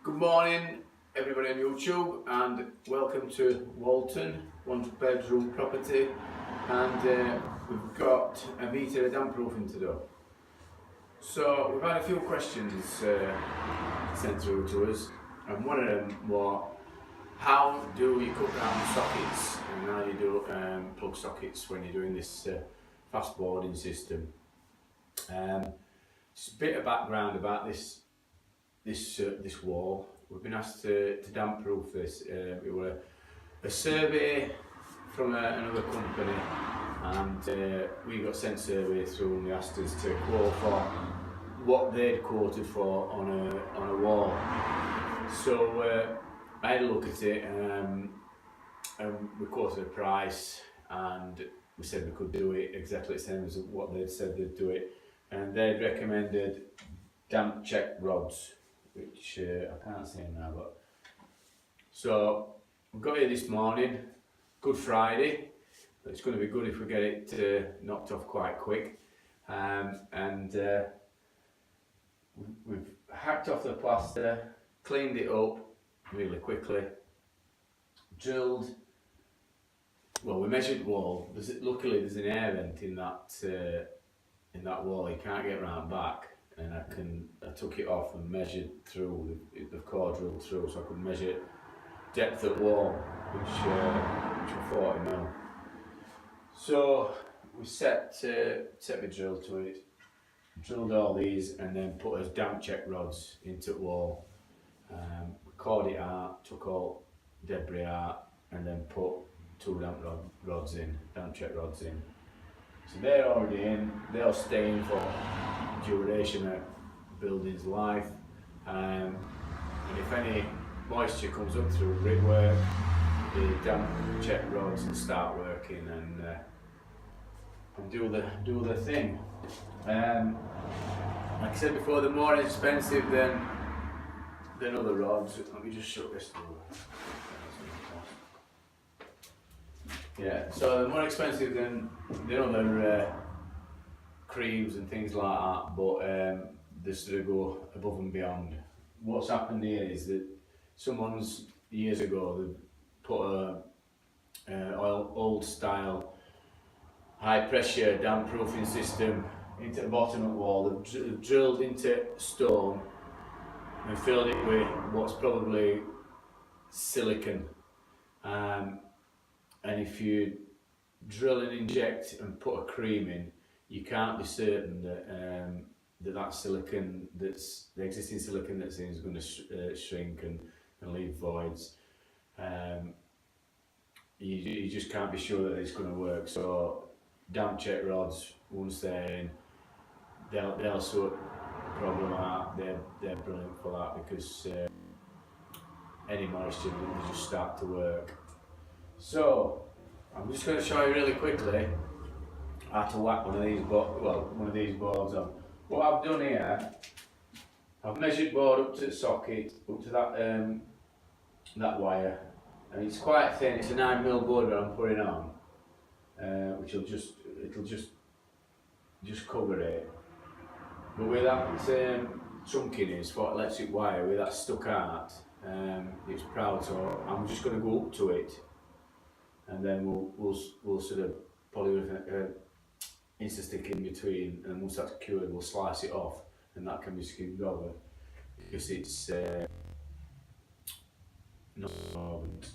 Good morning everybody on YouTube and welcome to Walton, 1-bedroom property, and we've got a meter of damp proofing to do. So we've had a few questions sent through to us, and one of them was how do you cut down sockets and how you do plug sockets when you're doing this fast boarding system. Just a bit of background about this wall. We've been asked to damp proof this. It was a survey from another company, and we got sent survey through and they asked us to quote for what they'd quoted for on a wall. So I had a look at it and we quoted a price, and we said we could do it exactly the same as what they'd said they'd do it, and they'd recommended damp check rods, which I can't see now, but so we got here this morning. Good Friday, but it's going to be good if we get it knocked off quite quick. We've hacked off the plaster, cleaned it up really quickly, drilled. Well, we measured the wall. Luckily, there's an air vent in that wall. You can't get round back. And I took it off and measured through the core drilled through, so I could measure depth of wall, which was 40 mil. So we set the drill to it, drilled all these, and then put as damp check rods into the wall. We cored it out, took all debris out, and then put two damp check rods in. So they're already in, they'll stay in for duration of building's life, and if any moisture comes up through brickwork, the damp check rods will start working and do the thing. Like I said before, they're more expensive than other rods. Let me just shut this door. Yeah, so they're more expensive than other creams and things like that, but they sort of go above and beyond. What's happened here is that someone's years ago they put a old style high pressure damp proofing system into the bottom of the wall. They've drilled into stone and filled it with what's probably silicon. And if you drill and inject and put a cream in, you can't be certain that that silicon, the existing silicon that's in, is going to shrink and leave voids. You just can't be sure that it's going to work. So damp check rods, once they're in, they'll sort the problem out. They're brilliant for that, because any moisture will just start to work. So I'm just going to show you really quickly how to whack one of these boards on. What I've done here, I've measured board up to the socket, up to that wire, and it's quite thin. It's a 9mm board that I'm putting on, which it'll just cover it. But with that chunkiness, what lets it wire, with that stuck out, it's proud. So I'm just going to go up to it, and then we'll sort of polyurethane insta-stick in between, and once that's cured we'll slice it off, and that can be skimmed over because it's not absorbent.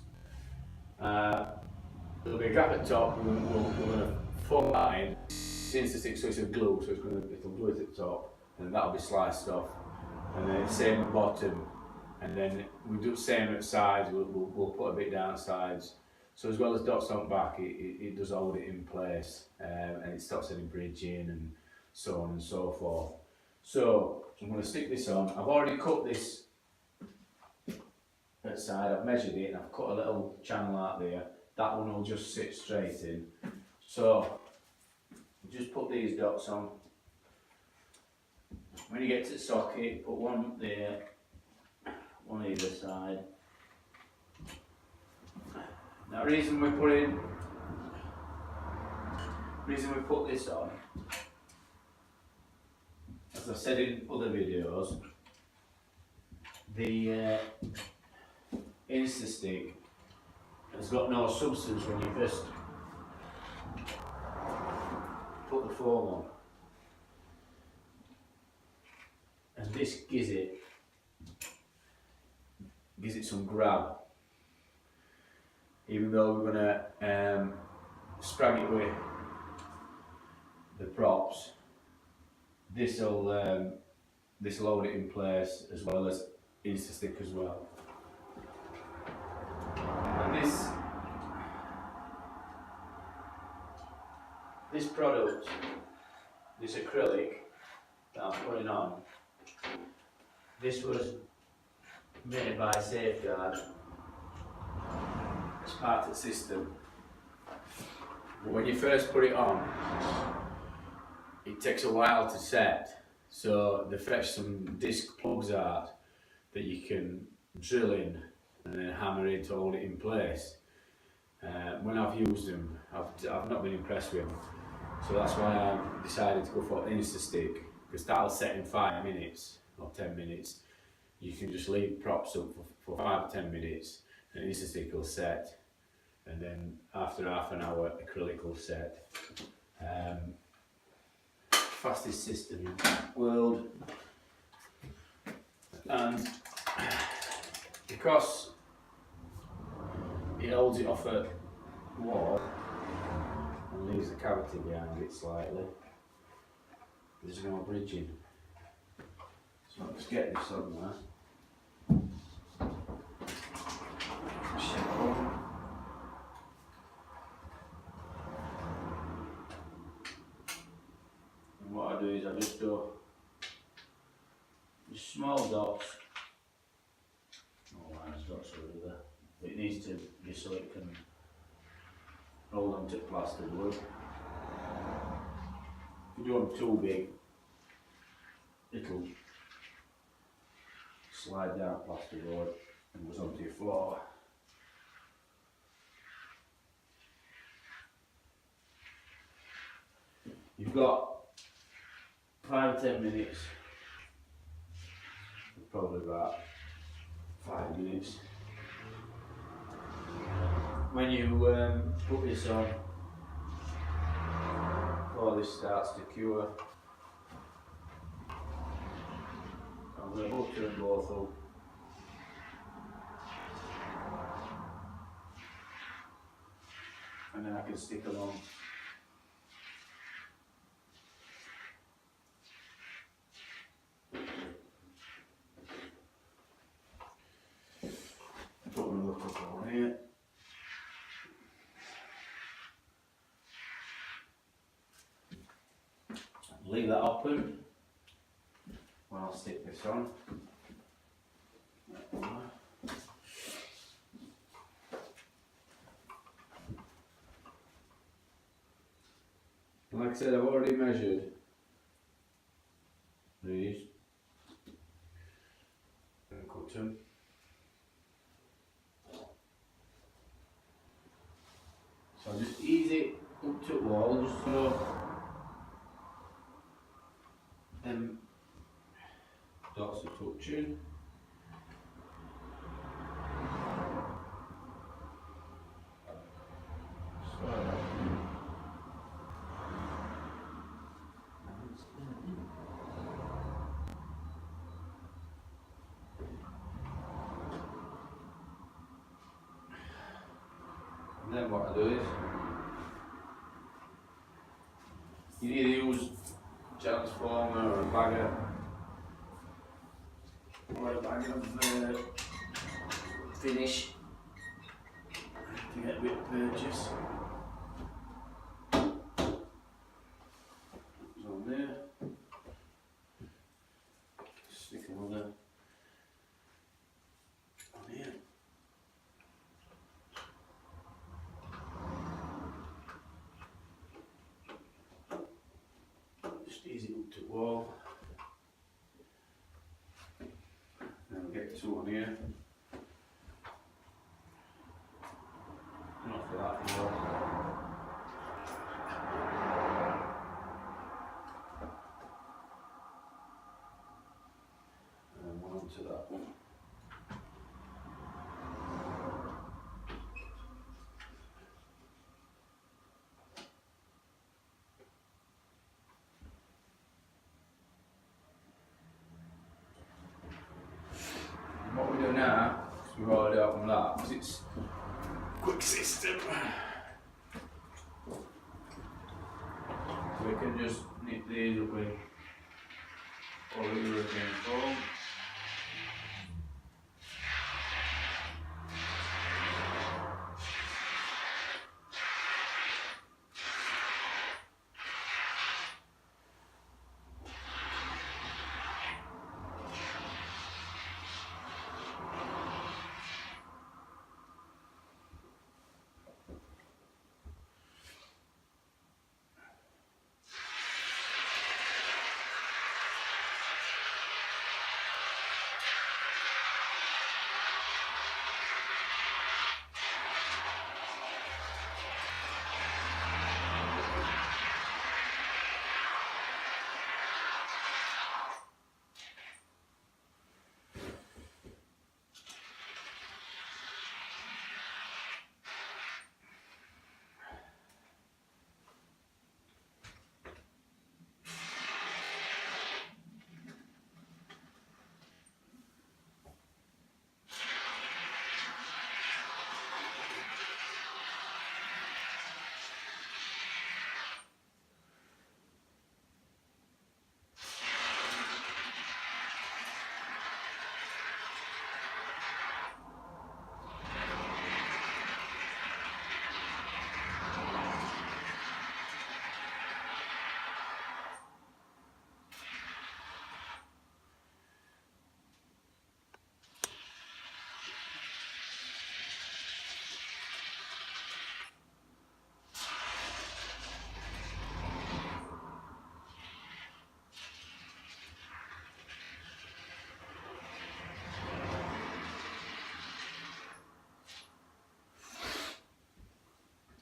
There'll be a gap at the top, and we're going to form that in. It's insta-stick, so it's a glue, so it'll glue it at the top, and that'll be sliced off, and then same at the bottom, and then we do the same at the sides. We'll put a bit down the sides. So as well as dots on back, it does hold it in place, and it stops any bridging and so on and so forth. So I'm going to stick this on. I've already cut this at the side. I've measured it and I've cut a little channel out there. That one will just sit straight in. So just put these dots on. When you get to the socket, put one up there, one either side. Now, the reason we put this on, as I said in other videos, The Insta-Stick has got no substance when you first put the foam on, and this gives it some grab. Even though we're going to sprag it with the props, this will hold it in place, as well as Insta-Stick as well. And this product, this acrylic that I'm putting on, this was made by Safeguard as part of the system. But when you first put it on, it takes a while to set, so they fetch some disc plugs out that you can drill in and then hammer in to hold it in place. When I've used them, I've not been impressed with them, so that's why I decided to go for Insta-Stick, because that'll set in 5 minutes or 10 minutes. You can just leave props up for 5 or 10 minutes, and Insta-Stick will set, and then after half an hour acrylic will set. Fastest system in the world, and because it holds it off a wall and leaves the cavity behind it slightly, there's no bridging. So I'll just get this somewhere. And what I do is I just do small dots. Oh, large dots over there. It needs to be so it can hold on to plastered wood. If you do them too big, it'll slide down plastered wood and goes onto your floor. You've got 5 or 10 minutes, probably about 5 minutes. When you put this on, before this starts to cure, I'm going to butter them both up. And then I can stick them on. Put another couple on here. Leave that open when I'll stick this on. Like I said, I've already measured these and cut them. So I'll just ease it up to the wall, just so them dots are touching. And then what I do is, you either use transformer or a bagger, or a bag of finish to get a bit of purchase. It's on there. Stick another on here. Just ease it up to the wall. Then we'll get this one here. And after that, and then one onto that one. because it's a quick system. So we can just knit these up with polyurethane foam.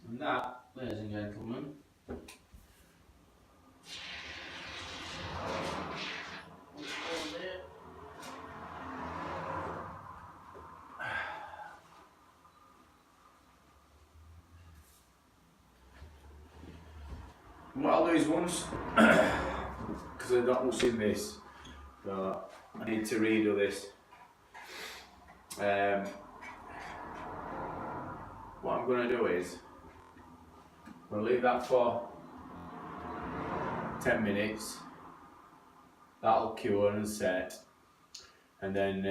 And that, ladies and gentlemen, what I'll do is once, because I've not much in this, so I need to redo this. What I'm going to do is, I'm going to leave that for 10 minutes, that'll cure and set, and then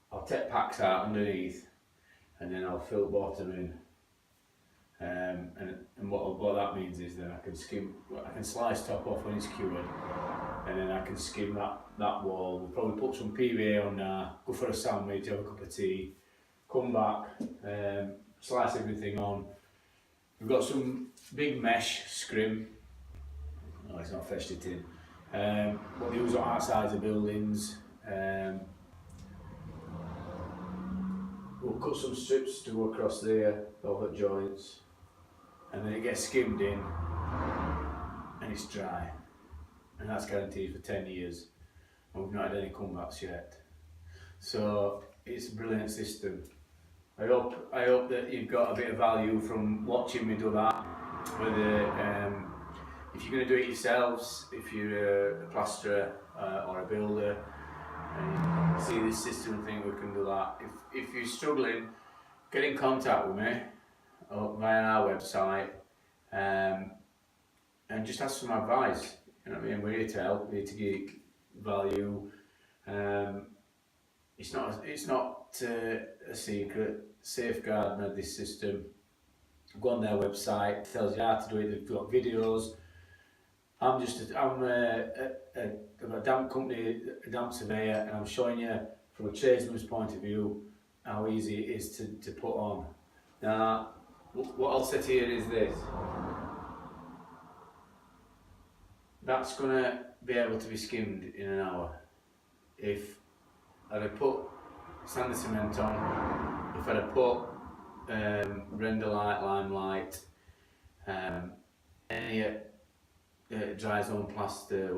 I'll take packs out underneath, and then I'll fill the bottom in. And what that means is then I can slice top off when it's cured, and then I can skim that wall. We'll probably put some PVA on there, go for a sandwich, have a cup of tea, come back, slice everything on. We've got some big mesh scrim. No, it's not fetched it in. What we use on outside of buildings. We'll cut some strips to go across there, velvet joints, and then it gets skimmed in and it's dry, and that's guaranteed for 10 years, and we've not had any comebacks yet. So it's a brilliant system. I hope that you've got a bit of value from watching me do that. Whether if you're going to do it yourselves, if you're a plasterer or a builder, and you see this system and think we can do that. If you're struggling, get in contact with me via our website, and just ask some advice. You know what I mean? We're here to help, we're here to give value. It's not a secret. Safeguard made this system. Go on their website, it tells you how to do it. They've got videos. I'm a damp company, a damp surveyor, and I'm showing you from a tradesman's point of view how easy it is to put on. Now, what I'll say here is this. That's going to be able to be skimmed in an hour. If I'd have put sand and cement on, if I'd have put render light, limelight, any DryZone plaster,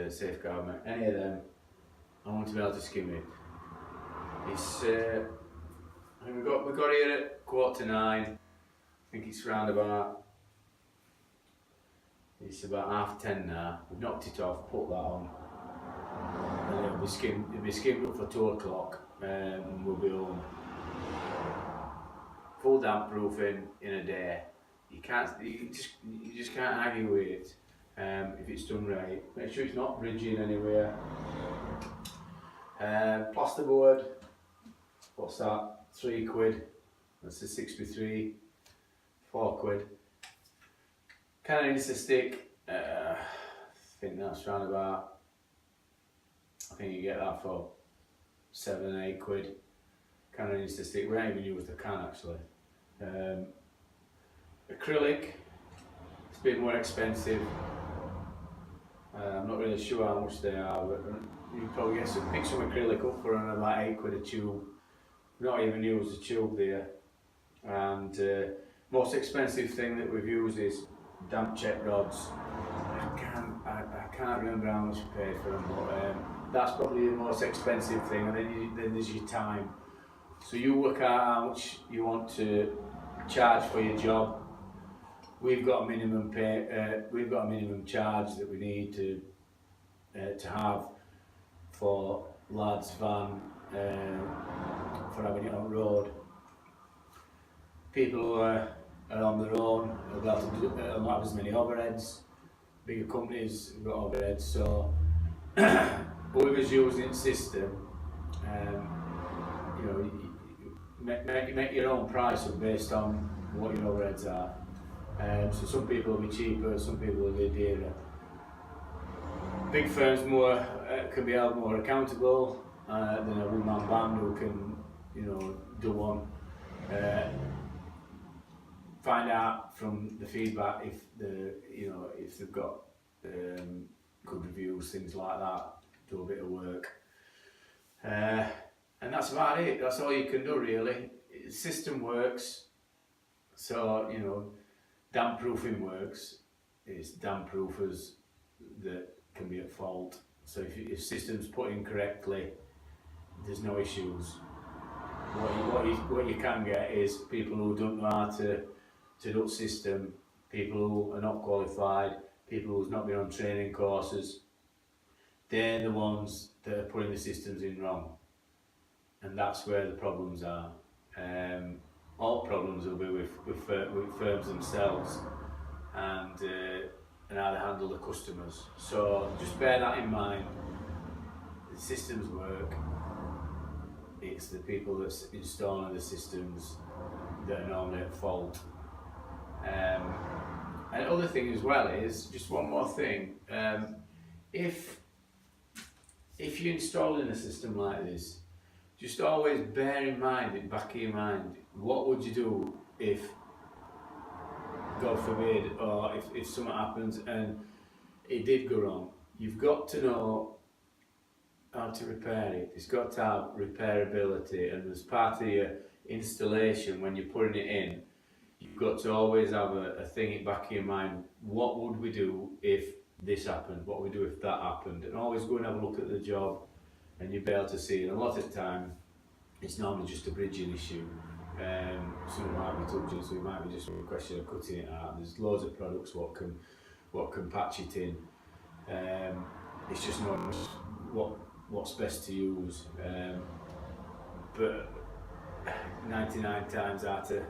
Safeguard, any of them, I want to be able to skim it. It's I think we got here at 9:15. I think it's round about. It's about 10:30 now. We've knocked it off, put that on, and it'll be skimmed up for 2 o'clock, and we'll be home. full damp proofing in a day. You just can't argue with it if it's done right. Make sure it's not bridging anywhere. Plasterboard, what's that? £3. That's a 6x3, £4. Kind of needs to stick. I think that's round about. I think you get that for £7 or £8. Kind of needs to stick. We don't even use the can actually. Acrylic, it's a bit more expensive. I'm not really sure how much they are, but you can probably pick some acrylic up for about £8 a tube. Not even use the tube there. And most expensive thing that we've used is damp check rods. I can't remember how much you paid for them, but that's probably the most expensive thing. And then there's your time. So you work out how much you want to charge for your job. We've got a minimum we've got a minimum charge that we need to have for lads' van for having it on road. People who are on their own will not have as many overheads. Bigger companies have got overheads, so whoever's using the system, you know, make your own price based on what your overheads are. So some people will be cheaper, some people will be dearer. Big firms can be held more accountable than a one-man band who can, you know, do one. Find out from the feedback if if they've got good reviews, things like that. Do a bit of work, and that's about it. That's all you can do really. The system works, so you know. Damp proofing works. It's damp proofers that can be at fault. So if system's put in correctly, there's no issues. What you can get is people who don't know how to do system, people who are not qualified, people who's not been on training courses. They're the ones that are putting the systems in wrong, and that's where the problems are. All problems will be with firms themselves and how they handle the customers. So just bear that in mind. The systems work. It's the people that's installing the systems that are normally at fault. And other thing as well is, just one more thing, if you're installing a system like this, just always bear in mind, in the back of your mind, what would you do if, God forbid, or if something happens and it did go wrong. You've got to know how to repair it. It's got to have repairability, and as part of your installation, when you're putting it in, you've got to always have a thing in the back of your mind, what would we do if this happened, what would we do if that happened, and always go and have a look at the job and you'll be able to see. And a lot of the time it's normally just a bridging issue. Some might be touching, so it might be just a question of cutting it out. There's loads of products what can patch it in. It's just not what's best to use. But 99 times out of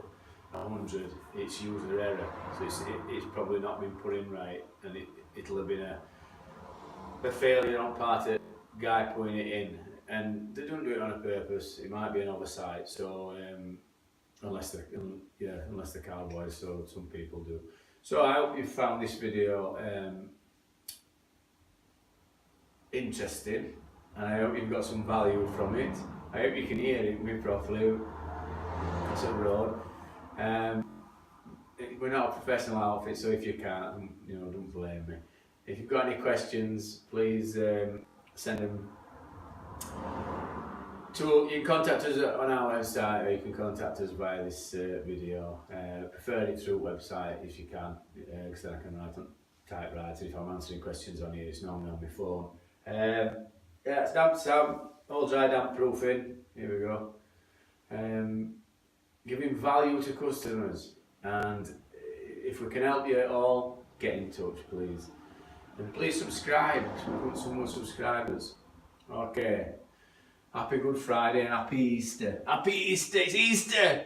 100, it's user error. So it's probably not been put in right, and it'll have been a failure on part of the guy putting it in. And they don't do it on a purpose. It might be an oversight. So unless they're cowboys, so some people do. So I hope you found this video interesting, and I hope you've got some value from it. I hope you can hear me properly. It's a road. We're not a professional outfit, so if you can't, don't blame me. If you've got any questions, please send them. You can contact us on our website, or you can contact us via this video. Prefer it through website if you can, because then I can write on typewriter. If I'm answering questions on here, it's normally on my phone. Yeah, it's damp Sam, all dry damp proofing. Here we go. Giving value to customers, and if we can help you at all, get in touch, please. And please subscribe. We want some more subscribers. Okay. Happy Good Friday and Happy Easter. Happy Easter, it's Easter!